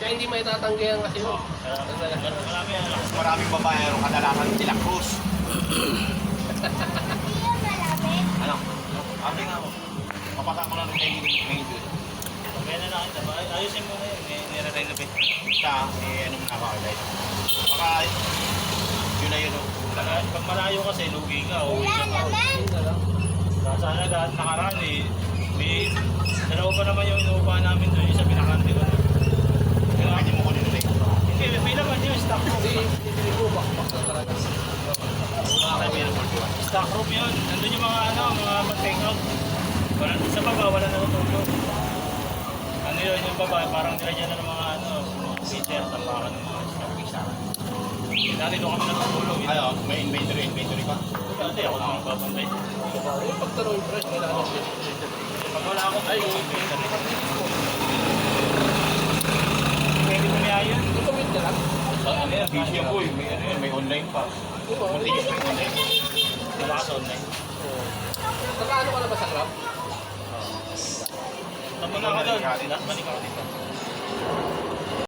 Kaya hindi may tatanggihan kasi yun. Maraming babae rin kadalasan sila cruise. Ano? Sabi nga mo. Papasang ko na rin kay Jun. Kaya na nakita ba? Ayusin mo na yun. Nire-renovate. Siya, ano mo na ako guys. Baka yun na yun. Pag malayo kasi, lugi ka. Uwi ka pa. Sana lahat nakaraan eh. May dalawa pa naman yung inuupahan namin doon. Yung sa pinakante ko. Kaya hindi mo ko nito eh. Hindi, may naman yung stock room. Hindi ko bakbak na talaga. Mga kaibigan. Stock room yun. Nandun yung mga mga mag-take out. Wala, sa baba, wala na natulog. Ano yun, yung baba, parang nilagyan na ng mga meter, tapakan ng mga stock. Dati doon kami natulog. Ano, may inventory pa. Dati ako naman babantay. Pag tanong yung fresh, kailangan siya. Pag wala akong pwede mo niya yun. Ito wait ka lang. Ano yan, busy yan boy. May ano yan, may online pa. Continuous may online. Wala ka online. Nakaano ka na ba sa club? Tapos na ako doon. Last money ka ako dito.